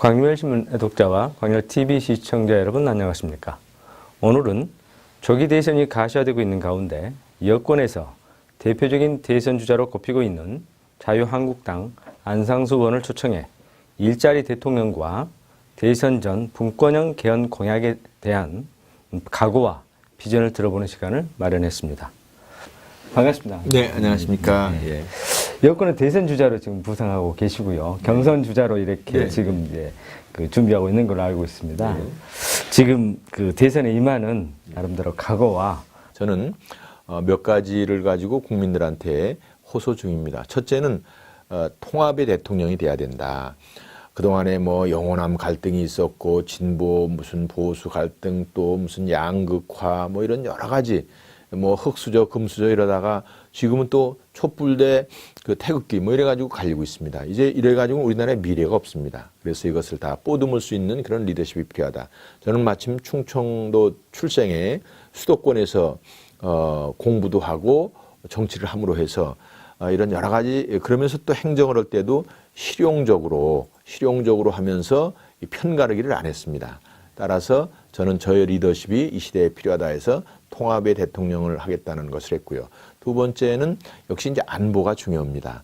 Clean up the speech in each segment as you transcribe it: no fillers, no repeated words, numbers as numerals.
광유열신문 독자와 광유TV 시청자 여러분 안녕하십니까. 오늘은 조기 대선이 가시화되고 있는 가운데 여권에서 대표적인 대선 주자로 꼽히고 있는 자유한국당 안상수 의원을 초청해 일자리 대통령과 대선 전 분권형 개헌 공약에 대한 각오와 비전을 들어보는 시간을 마련했습니다. 반갑습니다. 네, 안녕하십니까. 예. 여권은 대선 주자로 지금 부상하고 계시고요. 경선 주자로 이렇게 지금 이제 준비하고 있는 걸로 알고 있습니다. 지금 그 대선에 임하는 나름대로 각오와 저는 몇 가지를 가지고 국민들한테 호소 중입니다. 첫째는 통합의 대통령이 돼야 된다. 그동안에 뭐 영호남 갈등이 있었고 진보 무슨 보수 갈등 또 무슨 양극화 뭐 이런 여러 가지 뭐 흑수저 금수저 이러다가 지금은 또 촛불 대 그 태극기 뭐 이래가지고 갈리고 있습니다. 이제 이래가지고 우리나라에 미래가 없습니다. 그래서 이것을 다 뽀듬을 수 있는 그런 리더십이 필요하다. 저는 마침 충청도 출생에 수도권에서 공부도 하고 정치를 함으로 해서 이런 여러 가지 그러면서 또 행정을 할 때도 실용적으로 하면서 편가르기를 안 했습니다. 따라서 저는 저의 리더십이 이 시대에 필요하다 해서 통합의 대통령을 하겠다는 것을 했고요. 두 번째는 역시 이제 안보가 중요합니다.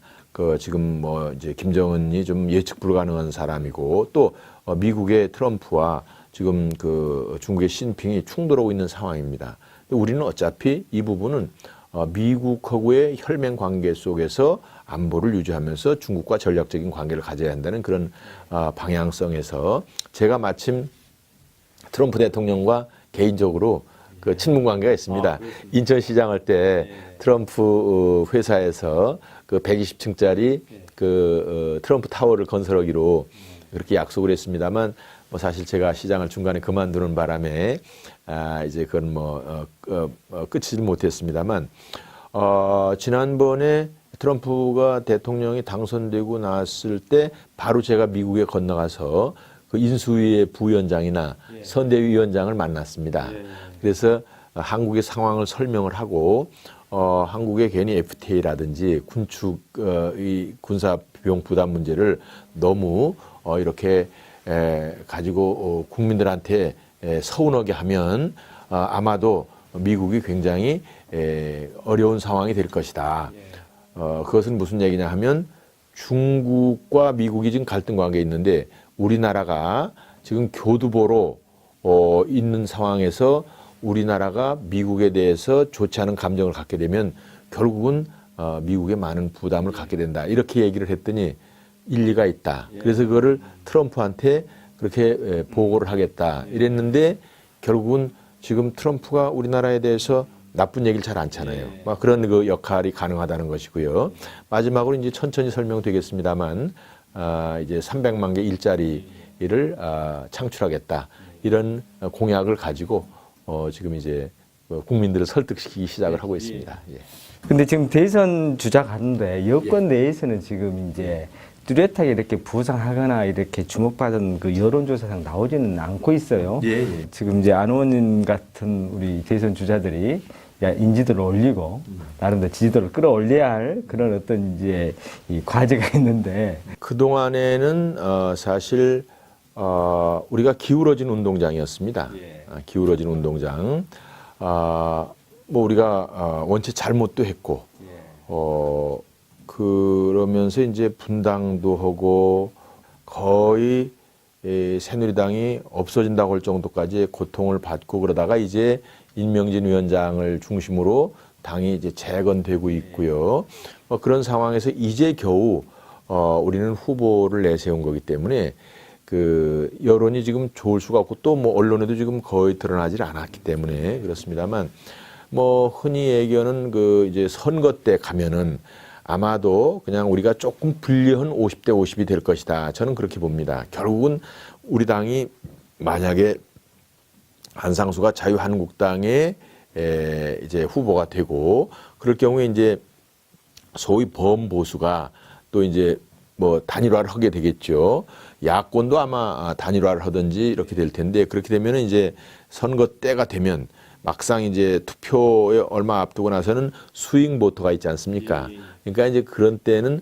지금 뭐 이제 김정은이 좀 예측 불가능한 사람이고 또 미국의 트럼프와 지금 중국의 시진핑이 충돌하고 있는 상황입니다. 우리는 어차피 이 부분은 미국하고의 혈맹 관계 속에서 안보를 유지하면서 중국과 전략적인 관계를 가져야 한다는 그런 방향성에서 제가 마침 트럼프 대통령과 개인적으로 친분 관계가 있습니다. 인천시장 할 때 트럼프 회사에서 120층짜리 트럼프 타워를 건설하기로 그렇게 약속을 했습니다만 뭐 사실 제가 시장을 중간에 그만두는 바람에 이제 그건 끝이지 못했습니다만 지난번에 트럼프가 대통령이 당선되고 나왔을 때 바로 제가 미국에 건너가서 인수위의 부위원장이나 선대위원장을 만났습니다. 그래서 한국의 상황을 설명을 하고 한국의 괜히 FTA라든지 군축 이 군사 비용 부담 문제를 너무 이렇게 가지고 국민들한테 서운하게 하면 아마도 미국이 굉장히 어려운 상황이 될 것이다. 그것은 무슨 얘기냐 하면 중국과 미국이 지금 갈등 관계에 있는데 우리나라가 지금 교두보로 있는 상황에서 우리나라가 미국에 대해서 좋지 않은 감정을 갖게 되면 결국은 미국에 많은 부담을 갖게 된다. 이렇게 얘기를 했더니 일리가 있다. 그래서 그거를 트럼프한테 그렇게 보고를 하겠다. 이랬는데 결국은 지금 트럼프가 우리나라에 대해서 나쁜 얘기를 잘 않잖아요. 막 그런 역할이 가능하다는 것이고요. 마지막으로 이제 천천히 설명되겠습니다만 이제 300만 개 일자리를 창출하겠다. 이런 공약을 가지고 지금 이제 국민들을 설득시키기 시작을 하고 있습니다. 근데 지금 대선 주자 가는데 여권 내에서는 지금 이제 뚜렷하게 이렇게 부상하거나 이렇게 주목받은 여론조사상 나오지는 않고 있어요. 지금 이제 안 의원님 같은 우리 대선 주자들이 인지도를 올리고 나름대로 지지도를 끌어올려야 할 그런 어떤 이제 이 과제가 있는데 그동안에는 사실 우리가 기울어진 운동장이었습니다. 기울어진 운동장. 뭐 우리가 원체 잘못도 했고 그러면서 이제 분당도 하고 거의 새누리당이 없어진다고 할 정도까지 고통을 받고 그러다가 이제 임명진 위원장을 중심으로 당이 이제 재건되고 있고요. 그런 상황에서 이제 겨우 우리는 후보를 내세운 거기 때문에 여론이 지금 좋을 수가 없고 또 뭐 언론에도 지금 거의 드러나질 않았기 때문에 그렇습니다만 뭐 흔히 얘기하는 이제 선거 때 가면은 아마도 그냥 우리가 조금 불리한 50대 50이 될 것이다. 저는 그렇게 봅니다. 결국은 우리 당이 만약에 안상수가 자유한국당의 이제 후보가 되고 그럴 경우에 이제 소위 범보수가 또 이제 뭐 단일화를 하게 되겠죠. 야권도 아마 단일화를 하든지 이렇게 될 텐데 그렇게 되면은 이제 선거 때가 되면 막상 이제 투표에 얼마 앞두고 나서는 스윙 보터가 있지 않습니까? 그러니까 이제 그런 때는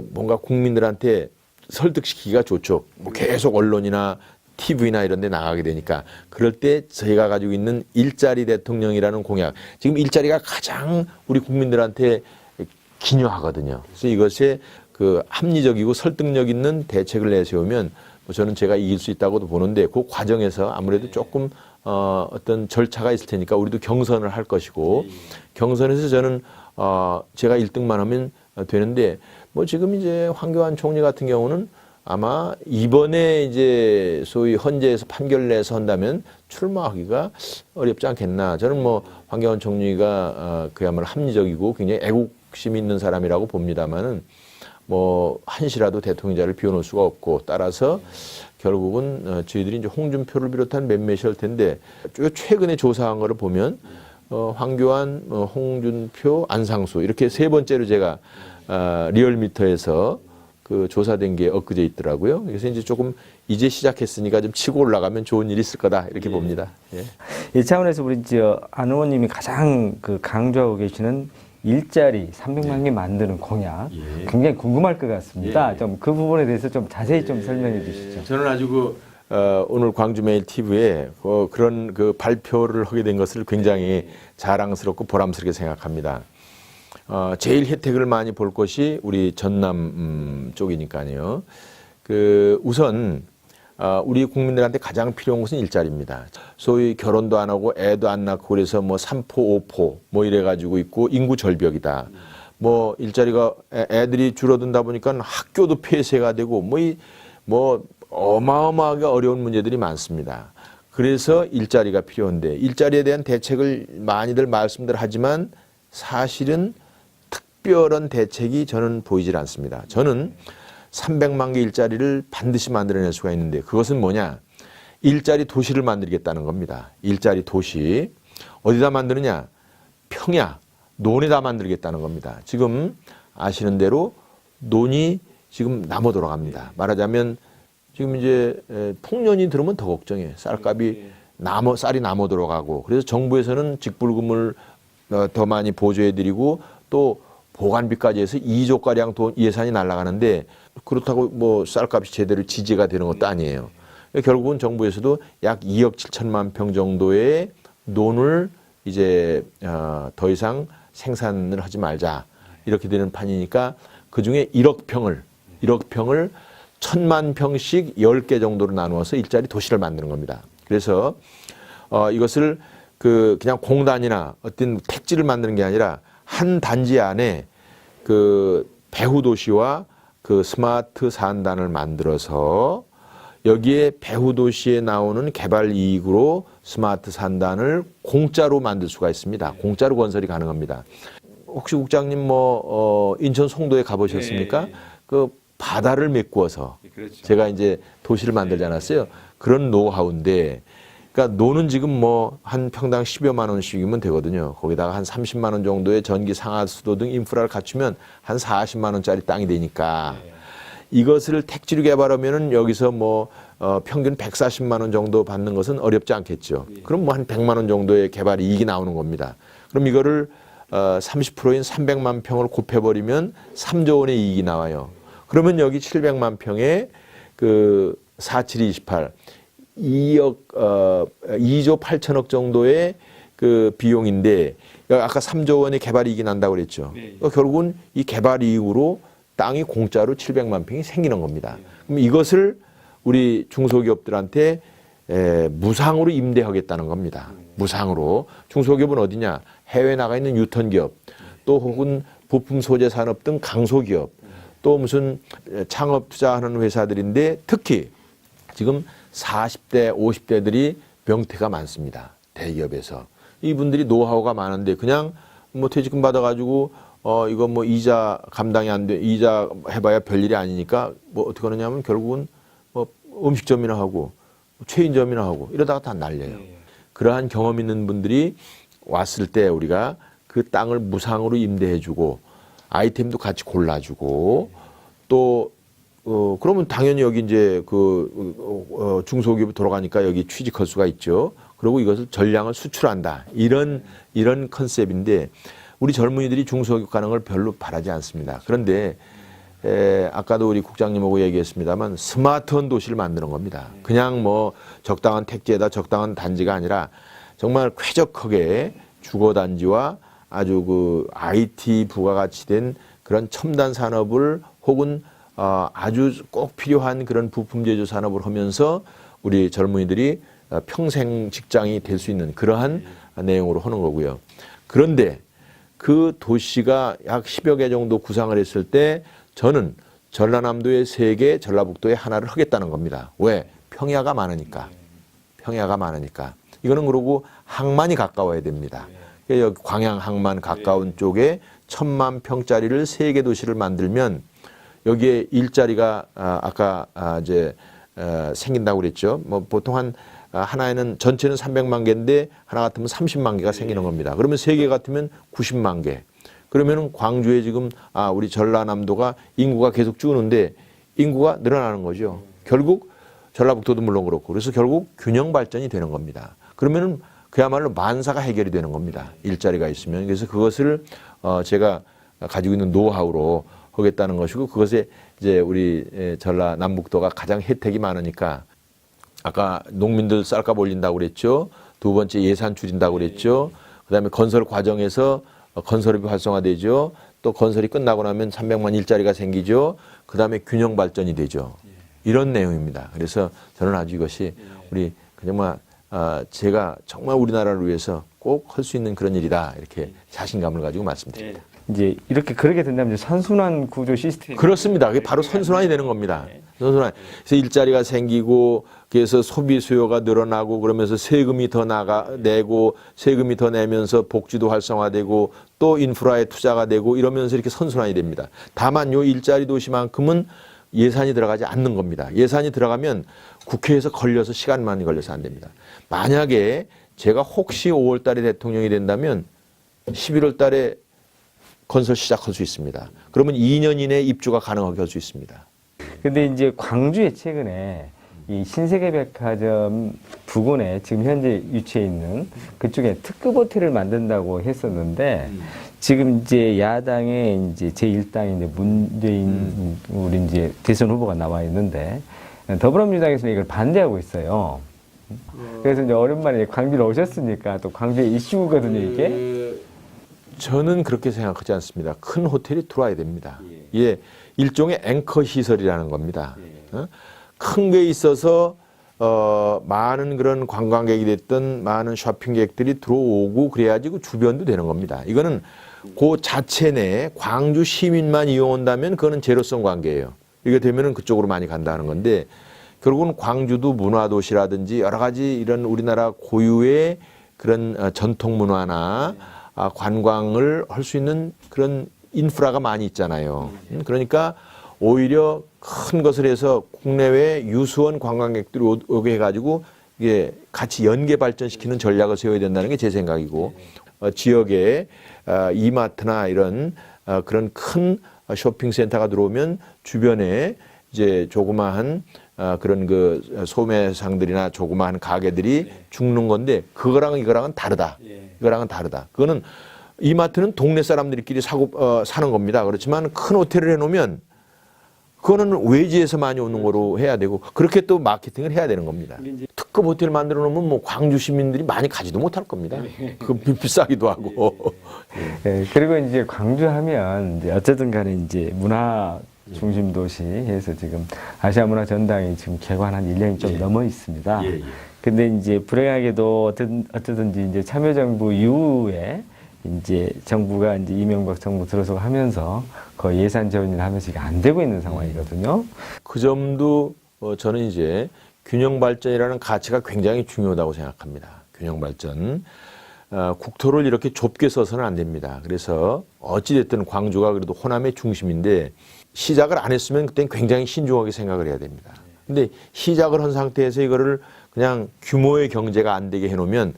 뭔가 국민들한테 설득시키기가 좋죠. 뭐 계속 언론이나 TV나 이런 데 나가게 되니까. 그럴 때 저희가 가지고 있는 일자리 대통령이라는 공약. 지금 일자리가 가장 우리 국민들한테 기묘하거든요. 그래서 이것에 그 합리적이고 설득력 있는 대책을 내세우면 뭐 저는 제가 이길 수 있다고도 보는데 그 과정에서 아무래도 조금 어떤 절차가 있을 테니까 우리도 경선을 할 것이고 경선에서 저는 제가 1등만 하면 되는데 뭐 지금 이제 황교안 총리 같은 경우는 아마 이번에 이제 소위 헌재에서 판결 내서 한다면 출마하기가 어렵지 않겠나. 저는 뭐 황교안 총리가 그야말로 합리적이고 굉장히 애국심 있는 사람이라고 봅니다만은 뭐 한시라도 대통령자를 비워놓을 수가 없고 따라서 결국은 저희들이 이제 홍준표를 비롯한 몇몇이 할 텐데 최근에 조사한 거를 보면 황교안, 홍준표, 안상수 이렇게 세 번째로 제가 리얼미터에서 그 조사된 게 엊그제 있더라고요. 그래서 이제 조금 이제 시작했으니까 좀 치고 올라가면 좋은 일이 있을 거다 이렇게 봅니다. 예. 이 차원에서 우리 안 의원님이 가장 그 강조하고 계시는 일자리 300만 개 만드는 공약 굉장히 궁금할 것 같습니다. 좀 그 부분에 대해서 좀 자세히 좀 설명해 주시죠. 저는 아주 오늘 광주메일 TV에 그런 그 발표를 하게 된 것을 굉장히 자랑스럽고 보람스럽게 생각합니다. 제일 혜택을 많이 볼 것이 우리 전남 쪽이니까요. 우선 우리 국민들한테 가장 필요한 것은 일자리입니다. 소위 결혼도 안 하고 애도 안 낳고 그래서 뭐 3포, 5포 뭐 이래가지고 있고 인구 절벽이다. 뭐 일자리가 애들이 줄어든다 보니까 학교도 폐쇄가 되고 뭐 어마어마하게 어려운 문제들이 많습니다. 그래서 일자리가 필요한데 일자리에 대한 대책을 많이들 말씀들 하지만 사실은 특별한 대책이 저는 보이질 않습니다. 저는 300만 개 일자리를 반드시 만들어낼 수가 있는데 그것은 뭐냐? 일자리 도시를 만들겠다는 겁니다. 일자리 도시. 어디다 만드느냐? 평야, 논에다 만들겠다는 겁니다. 지금 아시는 대로 논이 지금 남아 돌아갑니다. 말하자면 지금 이제 풍년이 들으면 더 걱정해. 쌀값이 쌀이 남아 돌아가고 그래서 정부에서는 직불금을 더 많이 보조해드리고 또 보관비까지 해서 2조가량 예산이 날아가는데 그렇다고 뭐 쌀값이 제대로 지지가 되는 것도 아니에요. 결국은 정부에서도 약 2억 7천만 평 정도의 논을 이제 더 이상 생산을 하지 말자 이렇게 되는 판이니까 그중에 1억 평을 1,000만 평씩 10개 정도로 나누어서 일자리 도시를 만드는 겁니다. 그래서 이것을 그냥 공단이나 어떤 택지를 만드는 게 아니라 한 단지 안에 그 배후 도시와 그 스마트 산단을 만들어서 여기에 배후 도시에 나오는 개발 이익으로 스마트 산단을 공짜로 만들 수가 있습니다. 공짜로 건설이 가능합니다. 혹시 국장님 인천 송도에 가보셨습니까? 그 바다를 메꾸어서 제가 이제 도시를 만들지 않았어요. 그런 노하우인데 그러니까 노는 지금 한 평당 10여만 원씩이면 되거든요. 거기다가 한 30만 원 정도의 전기 상하수도 등 인프라를 갖추면 한 40만 원짜리 땅이 되니까 이것을 택지로 개발하면은 여기서 평균 140만 원 정도 받는 것은 어렵지 않겠죠. 그럼 한 100만 원 정도의 개발 이익이 나오는 겁니다. 그럼 이거를 30%인 300만 평을 곱해버리면 3조 원의 이익이 나와요. 그러면 여기 700만 평에 4728 2조 8천억 정도의 그 비용인데 아까 3조 원의 개발 이익이 난다고 그랬죠. 결국은 이 개발 이익으로 땅이 공짜로 700만 평이 생기는 겁니다. 그럼 이것을 우리 중소기업들한테 무상으로 임대하겠다는 겁니다. 무상으로. 중소기업은 어디냐? 해외 나가 있는 유턴기업, 또 혹은 부품 소재 산업 등 강소기업, 또 무슨 창업 투자하는 회사들인데 특히 지금 40대, 50대들이 명퇴가 많습니다. 대기업에서. 이분들이 노하우가 많은데 그냥 퇴직금 받아가지고 이거 이자 감당이 안 돼, 이자 해봐야 별일이 아니니까 어떻게 하느냐면 결국은 음식점이나 하고 체인점이나 하고 이러다가 다 날려요. 그러한 경험 있는 분들이 왔을 때 우리가 그 땅을 무상으로 임대해주고 아이템도 같이 골라주고 또 그러면 당연히 여기 이제 중소기업이 돌아가니까 여기 취직할 수가 있죠. 그리고 이것을 전량을 수출한다. 이런 컨셉인데 우리 젊은이들이 중소기업 가는 걸 별로 바라지 않습니다. 그런데 아까도 우리 국장님하고 얘기했습니다만 스마트한 도시를 만드는 겁니다. 그냥 뭐 적당한 택지에다 적당한 단지가 아니라 정말 쾌적하게 주거단지와 아주 그 IT 부가가치 된 그런 첨단 산업을 혹은 아주 꼭 필요한 그런 부품 제조 산업을 하면서 우리 젊은이들이 평생 직장이 될 수 있는 그러한 내용으로 하는 거고요. 그런데 그 도시가 약 10여 개 정도 구상을 했을 때 저는 전라남도에 3개, 전라북도에 하나를 하겠다는 겁니다. 왜? 평야가 많으니까. 평야가 많으니까. 이거는 그러고 항만이 가까워야 됩니다. 여기 광양 항만 가까운 쪽에 1000만 평짜리를 3개 도시를 만들면 여기에 일자리가 아까 이제 생긴다고 그랬죠. 뭐 보통 하나에는 전체는 300만 개인데 하나 같으면 30만 개가 생기는 겁니다. 그러면 3개 같으면 90만 개. 그러면은 광주에 지금 우리 전라남도가 인구가 계속 줄는데 인구가 늘어나는 거죠. 결국 전라북도도 물론 그렇고 그래서 결국 균형 발전이 되는 겁니다. 그러면은 그야말로 만사가 해결이 되는 겁니다. 일자리가 있으면. 그래서 그것을 제가 가지고 있는 노하우로 하겠다는 것이고 그것에 이제 우리 전라남북도가 가장 혜택이 많으니까 아까 농민들 쌀값 올린다고 그랬죠. 두 번째 예산 줄인다고 그랬죠. 그다음에 건설 과정에서 건설업이 활성화되죠. 또 건설이 끝나고 나면 300만 일자리가 생기죠. 그다음에 균형 발전이 되죠. 이런 내용입니다. 그래서 저는 아주 이것이 우리 정말 제가 정말 우리나라를 위해서 꼭 할 수 있는 그런 일이다. 이렇게 자신감을 가지고 말씀드립니다. 이제 이렇게 그렇게 된다면 이제 선순환 구조 시스템 그렇습니다. 그게 바로 선순환이 되는 겁니다. 선순환. 그래서 일자리가 생기고 그래서 소비 수요가 늘어나고 그러면서 세금이 더 내고 세금이 더 내면서 복지도 활성화되고 또 인프라에 투자가 되고 이러면서 이렇게 선순환이 됩니다. 다만 요 일자리 도시만큼은 예산이 들어가지 않는 겁니다. 예산이 들어가면 국회에서 걸려서 시간만이 걸려서 안 됩니다. 만약에 제가 혹시 5월 달에 대통령이 된다면 11월 달에 건설 시작할 수 있습니다. 그러면 2년 이내에 입주가 가능하게 할 수 있습니다. 근데 이제 광주에 최근에 이 신세계백화점 부근에 지금 현재 위치해 있는 그쪽에 특급 호텔을 만든다고 했었는데 지금 이제 야당의 이제 제1당인 이제 문재인 우리 이제 대선 후보가 나와 있는데 더불어민주당에서는 이걸 반대하고 있어요. 그래서 이제 오랜만에 광주를 오셨으니까 또 광주의 이슈거든요, 이게. 저는 그렇게 생각하지 않습니다. 큰 호텔이 들어와야 됩니다. 예, 일종의 앵커 시설이라는 겁니다. 큰 게 있어서 많은 그런 관광객이 됐든 많은 쇼핑객들이 들어오고 그래야지 그 주변도 되는 겁니다. 이거는 그 자체 내 광주 시민만 이용한다면 그거는 제로성 관계예요. 이게 되면은 그쪽으로 많이 간다는 건데 결국은 광주도 문화도시라든지 여러 가지 이런 우리나라 고유의 그런 전통 문화나 관광을 할 수 있는 그런 인프라가 많이 있잖아요. 그러니까 오히려 큰 것을 해서 국내외 유수원 관광객들이 오게 해가지고 이게 같이 연계 발전시키는 전략을 세워야 된다는 게 제 생각이고 지역에 이마트나 이런 그런 큰 쇼핑센터가 들어오면 주변에 이제 조그마한 그런 그 소매상들이나 조그마한 가게들이 죽는 건데 그거랑 이거랑은 다르다. 이거랑은 다르다. 그거는 이마트는 동네 사람들끼리 사는 겁니다. 그렇지만 큰 호텔을 해놓으면 그거는 외지에서 많이 오는 거로 해야 되고 그렇게 또 마케팅을 해야 되는 겁니다. 특급 호텔 만들어 놓으면 뭐 광주 시민들이 많이 가지도 못할 겁니다. 그 비싸기도 하고. 네, 그리고 이제 광주 하면 이제 어쨌든 간에 이제 문화 중심 도시 해서 지금 아시아 문화 전당이 지금 개관한 1년이 좀 넘어 있습니다. 근데 이제 불행하게도 어쨌든지 이제 참여정부 이후에 이제 정부가 이제 이명박 정부 들어서고 하면서 거의 예산 지원을 하면서 이게 안 되고 있는 상황이거든요. 그 점도 저는 이제 균형 발전이라는 가치가 굉장히 중요하다고 생각합니다. 균형 발전. 국토를 이렇게 좁게 써서는 안 됩니다. 그래서 어찌됐든 광주가 그래도 호남의 중심인데 시작을 안 했으면 그땐 굉장히 신중하게 생각을 해야 됩니다. 근데 시작을 한 상태에서 이거를 그냥 규모의 경제가 안 되게 해놓으면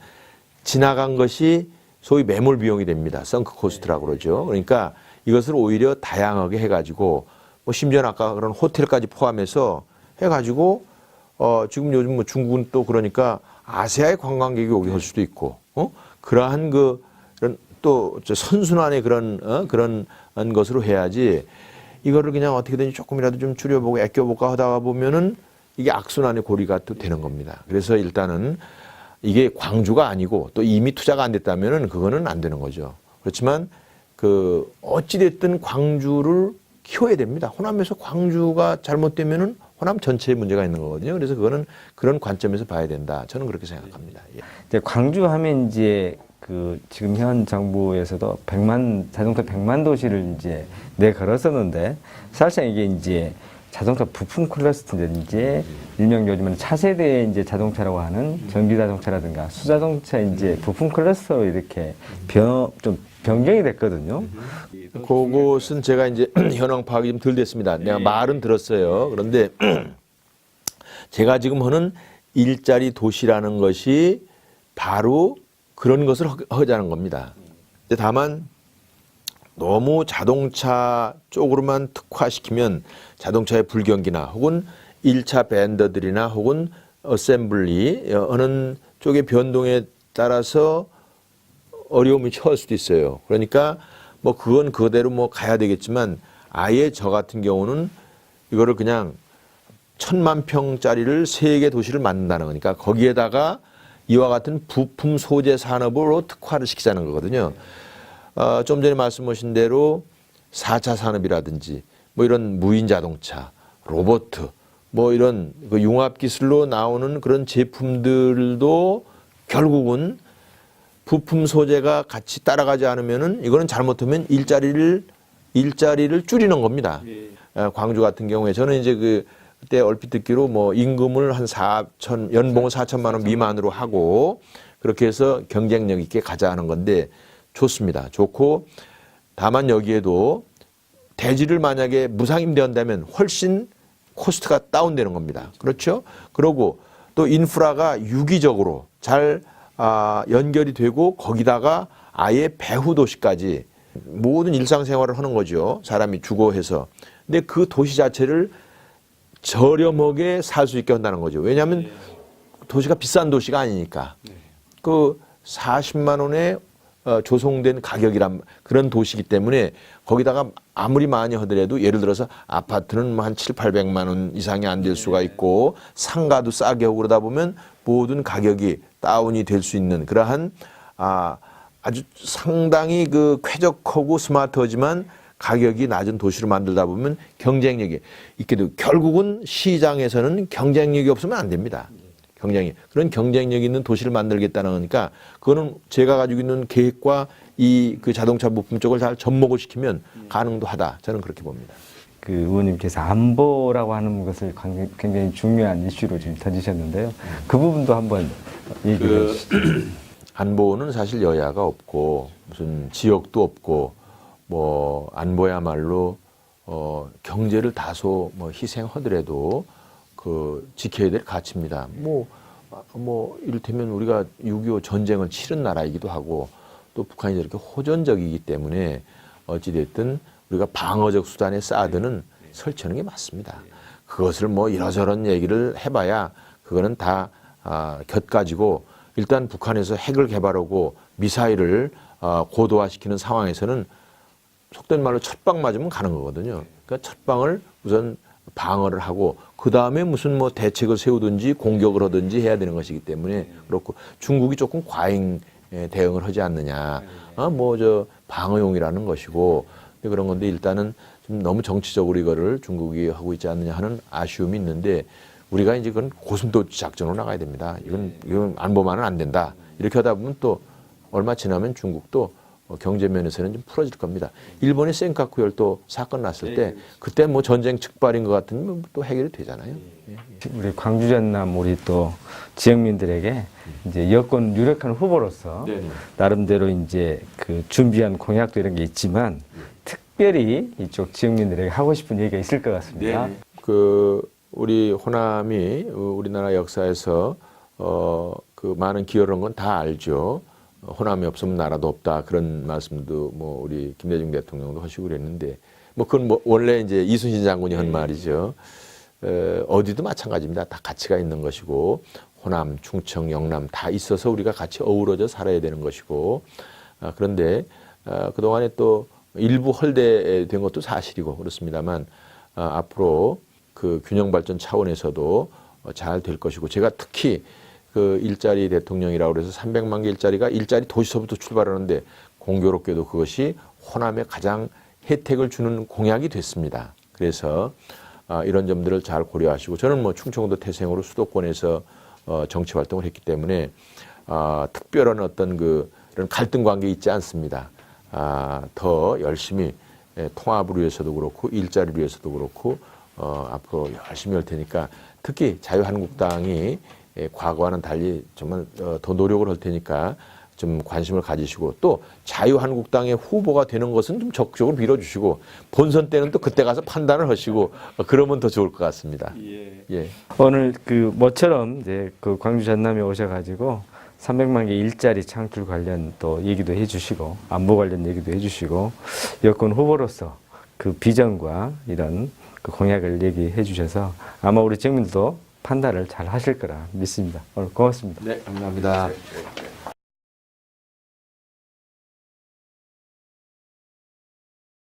지나간 것이 소위 매몰 비용이 됩니다. 썬크 코스트라고 그러죠. 그러니까 이것을 오히려 다양하게 해가지고 뭐 심지어 아까 그런 호텔까지 포함해서 해가지고 지금 요즘 뭐 중국은 또 그러니까 아시아의 관광객이 오게 할 수도 있고 그러한 그런 또 선순환의 그런 것으로 해야지 이거를 그냥 어떻게든지 조금이라도 좀 줄여보고 아껴볼까 하다가 보면은 이게 악순환의 고리가 또 되는 겁니다. 그래서 일단은 이게 광주가 아니고 또 이미 투자가 안 됐다면은 그거는 안 되는 거죠. 그렇지만 그 어찌됐든 광주를 키워야 됩니다. 호남에서 광주가 잘못되면은 호남 전체에 문제가 있는 거거든요. 그래서 그거는 그런 관점에서 봐야 된다. 저는 그렇게 생각합니다. 예. 이제 광주 하면 이제 그 지금 현 정부에서도 자동차 100만 도시를 이제 내걸었었는데 사실상 이게 이제 자동차 부품 클러스터인데 이제 일명 요즘은 차세대 이제 자동차라고 하는 전기 자동차라든가 수자동차 이제 부품 클러스터로 이렇게 좀 변경이 됐거든요. 그것은 제가 이제 현황 파악이 좀 덜 됐습니다. 내가 말은 들었어요. 그런데 제가 지금 하는 일자리 도시라는 것이 바로 그런 것을 하자는 겁니다. 근데 다만 너무 자동차 쪽으로만 특화시키면 자동차의 불경기나 혹은 1차 벤더들이나 혹은 어셈블리 어느 쪽의 변동에 따라서 어려움이 처할 수도 있어요. 그러니까 뭐 그건 그대로 뭐 가야 되겠지만 아예 저 같은 경우는 이거를 그냥 1000만 평짜리를 3개 도시를 만든다는 거니까 거기에다가 이와 같은 부품 소재 산업으로 특화를 시키자는 거거든요. 좀 전에 말씀하신 대로 4차 산업이라든지 뭐 이런 무인 자동차, 로봇, 뭐 이런 그 융합 기술로 나오는 그런 제품들도 결국은 부품 소재가 같이 따라가지 않으면은 이거는 잘못하면 일자리를 줄이는 겁니다. 광주 같은 경우에 저는 이제 그때 얼핏 듣기로 뭐 임금을 한 연봉을 4천만 원 미만으로 하고 그렇게 해서 경쟁력 있게 가자 하는 건데 좋습니다. 좋고 다만 여기에도 대지를 만약에 무상임대한다면 훨씬 코스트가 다운되는 겁니다. 그렇죠? 그리고 또 인프라가 유기적으로 잘 연결이 되고 거기다가 아예 배후 도시까지 모든 일상생활을 하는 거죠. 사람이 주거해서. 근데 그 도시 자체를 저렴하게 살 수 있게 한다는 거죠. 왜냐하면 도시가 비싼 도시가 아니니까. 그 40만 원에 조성된 가격이란 그런 도시이기 때문에 거기다가 아무리 많이 하더라도 예를 들어서 아파트는 뭐 한 7, 800만 원 이상이 안 될 수가 있고 상가도 싸게 하고 그러다 보면 모든 가격이 다운이 될 수 있는 그러한 아주 상당히 그 쾌적하고 스마트하지만 가격이 낮은 도시를 만들다 보면 경쟁력이 있게 되고 결국은 시장에서는 경쟁력이 없으면 안 됩니다. 그런 경쟁력 있는 도시를 만들겠다는 거니까 그거는 제가 가지고 있는 계획과 이 그 자동차 부품 쪽을 잘 접목을 시키면 가능도 하다. 저는 그렇게 봅니다. 그 의원님께서 안보라고 하는 것을 굉장히 중요한 이슈로 지금 던지셨는데요. 그 부분도 한번 얘기해 주시죠. 안보는 사실 여야가 없고 무슨 지역도 없고 뭐 안보야말로 경제를 다소 뭐 희생하더라도 그 지켜야 될 가치입니다. 뭐 이를테면 우리가 6.25 전쟁을 치른 나라이기도 하고 또 북한이 저렇게 호전적이기 때문에 어찌됐든 우리가 방어적 수단에 쌓아두는 설치하는 게 맞습니다. 그것을 뭐 이러저런 얘기를 해봐야 그거는 다 곁가지고 일단 북한에서 핵을 개발하고 미사일을 고도화시키는 상황에서는 속된 말로 첫방 맞으면 가는 거거든요. 그러니까 첫방을 우선 방어를 하고 그 다음에 무슨 뭐 대책을 세우든지 공격을 하든지 해야 되는 것이기 때문에 그렇고 중국이 조금 과잉 대응을 하지 않느냐. 뭐 저 방어용이라는 것이고 그런 건데 일단은 좀 너무 정치적으로 이거를 중국이 하고 있지 않느냐 하는 아쉬움이 있는데 우리가 이제 그건 고슴도치 작전으로 나가야 됩니다. 이건 안보만은 안 된다. 이렇게 하다 보면 또 얼마 지나면 중국도 경제 면에서는 좀 풀어질 겁니다. 일본의 센카쿠 열도 사건 났을 때 그때 뭐 전쟁 즉발인 것 같으면 또 해결이 되잖아요. 우리 광주 전남 우리 또 지역민들에게 이제 여권 유력한 후보로서 나름대로 이제 그 준비한 공약도 이런 게 있지만 특별히 이쪽 지역민들에게 하고 싶은 얘기가 있을 것 같습니다. 우리 호남이 우리나라 역사에서 그 많은 기여를 한 건 다 알죠. 호남이 없으면 나라도 없다 그런 말씀도 뭐 우리 김대중 대통령도 하시고 그랬는데 뭐 그건 뭐 원래 이제 이순신 장군이 한 말이죠. 어디도 마찬가지입니다. 다 가치가 있는 것이고 호남, 충청, 영남 다 있어서 우리가 같이 어우러져 살아야 되는 것이고 그런데 그동안에 또 일부 헐대된 것도 사실이고 그렇습니다만 앞으로 그 균형 발전 차원에서도 잘 될 것이고 제가 특히 그 일자리 대통령이라고 해서 300만 개 일자리 도시서부터 출발하는데 공교롭게도 그것이 호남에 가장 혜택을 주는 공약이 됐습니다. 그래서 이런 점들을 잘 고려하시고 저는 뭐 충청도 태생으로 수도권에서 정치 활동을 했기 때문에 특별한 어떤 이런 갈등 관계 있지 않습니다. 더 열심히 통합을 위해서도 그렇고 일자리를 위해서도 그렇고 앞으로 열심히 할 테니까 특히 자유한국당이 과거와는 달리 정말 더 노력을 할 테니까 좀 관심을 가지시고 또 자유한국당의 후보가 되는 것은 좀 적극적으로 밀어주시고 본선 때는 또 그때 가서 판단을 하시고 그러면 더 좋을 것 같습니다. 예. 오늘 그 모처럼 이제 그 광주 전남에 오셔가지고 300만 개 일자리 창출 관련 또 얘기도 해주시고 안보 관련 얘기도 해주시고 여권 후보로서 그 비전과 이런 그 공약을 얘기해 주셔서 아마 우리 국민들도 판단을 잘 하실 거라 믿습니다. 오늘 고맙습니다. 네, 감사합니다.